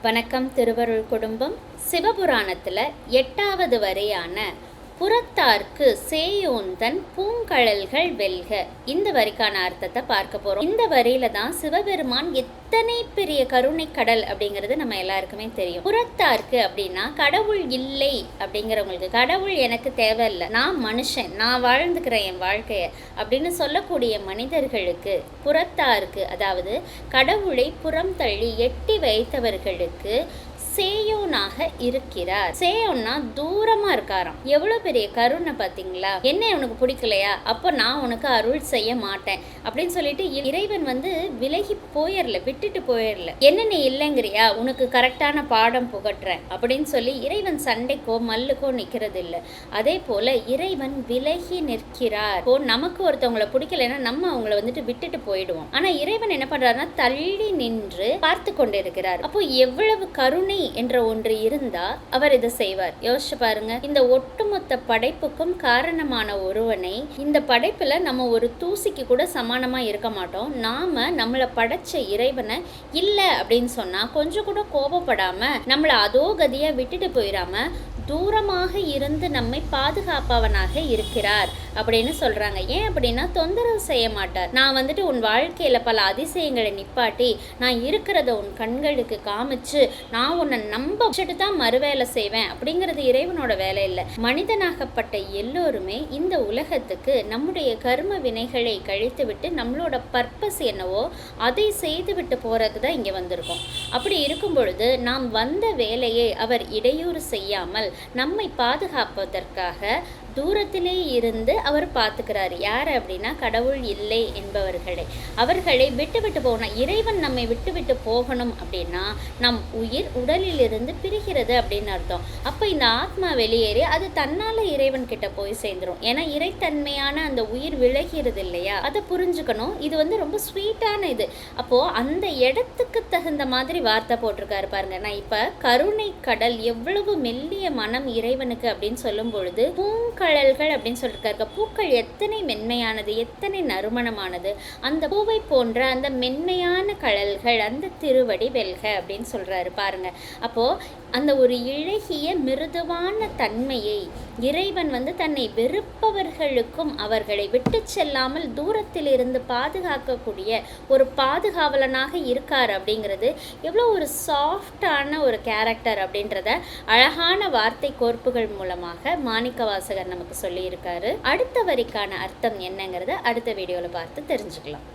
வணக்கம். திருவருள் குடும்பம். சிவபுராணத்தில் 8வது வரியான புறத்தார்க்கு சேயோந்தன் பூங்கழல்கள் வெல்க, இந்த வரிக்கான அர்த்தத்தை பார்க்க போகிறோம். இந்த வரியில தான் சிவபெருமான் எத்தனை பெரிய கருணை கடல் அப்படிங்கிறது நம்ம எல்லாருக்குமே தெரியும். புறத்தார்க்கு அப்படின்னா கடவுள் இல்லை அப்படிங்கிறவங்களுக்கு, கடவுள் எனக்கு தேவையில்லை, நான் மனுஷன், நான் வாழ்ந்துக்கிறேன் என் வாழ்க்கையை அப்படின்னு சொல்லக்கூடிய மனிதர்களுக்கு, புறத்தார்க்கு அதாவது கடவுளை புறம் தள்ளி எட்டி வைத்தவர்களுக்கு சேயோனாக இருக்கிறார். சேயோன்னா தூரமா இருக்காராம். எவ்வளவு பெரிய கருணை பார்த்தீங்களா? என்ன உனக்கு பிடிக்கலையா, அப்போ நான் உனக்கு அருள் செய்ய மாட்டேன் அப்படின்னு சொல்லிட்டு இறைவன் விலகி போயிடல, விட்டுட்டு போயிடல. என்ன நீ இல்லைங்கிறியா, உனக்கு கரெக்டான பாடம் புகட்டுறேன் அப்படின்னு சொல்லி இறைவன் சண்டைக்கோ மல்லுக்கோ நிற்கிறது இல்லை. அதே போல இறைவன் விலகி நிற்கிறார். இப்போ நமக்கு ஒருத்தவங்களை பிடிக்கலைன்னா நம்ம அவங்கள விட்டுட்டு போயிடுவோம். ஆனா இறைவன் என்ன பண்றாருன்னா தள்ளி நின்று பார்த்து கொண்டு இருக்கிறார். அப்போ எவ்வளவு கருணை என்ற ஒன்று இருந்தா அவர் இதை செய்வார். யோசிச்சு பாருங்க. இந்த ஒட்டுமொத்த படைப்புக்கும் காரணமான ஒருவனை, இந்த படைப்புல நம்ம ஒரு தூசிக்கு கூட சமானமா இருக்க மாட்டோம். நாம நம்மளை படைச்ச இறைவனை இல்ல அப்படின்னு சொன்னா கொஞ்சம் கூட கோபப்படாம நம்மளை அதோ கதியா விட்டுட்டு போயிடாம தூரமாக இருந்து நம்மை பாதுகாப்பவனாக இருக்கிறார் அப்படின்னு சொல்றாங்க. ஏன் அப்படின்னா தொந்தரவு செய்ய மாட்டார். நான் உன் வாழ்க்கையில பல அதிசயங்களை நிப்பாட்டி நான் இருக்கிறத உன் கண்களுக்கு காமிச்சு நான் உன்னை நம்ப வச்சுட்டு தான் மறுவேலை செய்வேன் அப்படிங்கிறது இறைவனோட வேலை இல்லை. மனிதனாகப்பட்ட எல்லோருமே இந்த உலகத்துக்கு நம்முடைய கர்ம வினைகளை கழித்து விட்டு நம்மளோட பர்பஸ் என்னவோ அதை செய்து விட்டு போறதுக்கு தான் இங்கே வந்திருக்கோம். அப்படி இருக்கும் பொழுது நாம் வந்த வேலையை அவர் இடையூறு செய்யாமல் நம்மை பாதுகாப்பதற்காக தூரத்திலே இருந்து அவர் பார்த்துக்கிறார். யார் அப்படின்னா கடவுள் இல்லை என்பவர்களை, அவர்களை விட்டு விட்டு போகணும். இறைவன் நம்மை விட்டு விட்டு போகணும் அப்படின்னா நம் உயிர் உடலில் இருந்து பிரிகிறது அப்படின்னு அர்த்தம். அப்போ இந்த ஆத்மா வெளியேறி அது தன்னால இறைவன் கிட்ட போய் சேர்ந்துடும். ஏன்னா இறைத்தன்மையான அந்த உயிர் விலகிறது இல்லையா, அதை புரிஞ்சுக்கணும். இது ரொம்ப ஸ்வீட்டான இது. அப்போ அந்த இடத்துக்கு தகுந்த மாதிரி வார்த்தை போட்டிருக்காரு பாருங்க. நான் இப்ப கருணை கடல் எவ்வளவு மெல்லிய மனம் இறைவனுக்கு அப்படின்னு சொல்லும் பொழுது பூங்கழல்கள் அப்படின்னு சொல்லியிருக்காரு. பூக்கள் எத்தனை மென்மையானது, எத்தனை நறுமணமானது. அந்த பூவை போன்ற அந்த மென்மையான கழல்கள் அந்த திருவடி வெல்க அப்படின்னு சொல்றாரு பாருங்க. அப்போ அந்த ஒரு இழகிய மிருதுவான தன்மையை இறைவன் தன்னை வெறுப்பவர்களுக்கும் அவர்களை விட்டு செல்லாமல் தூரத்தில் இருந்து பாதுகாக்கக்கூடிய ஒரு பாதுகாவலனாக இருக்கார் அப்படிங்கிறது எவ்வளோ ஒரு சாஃப்டான ஒரு கேரக்டர் அப்படின்றத அழகான வார்த்தை கோர்ப்புகள் மூலமாக மாணிக்கவாசகர் நமக்கு சொல்லியிருக்காரு. அடுத்த வரிக்கான அர்த்தம் என்னங்கிறத அடுத்த வீடியோவில் பார்த்து தெரிஞ்சுக்கலாம்.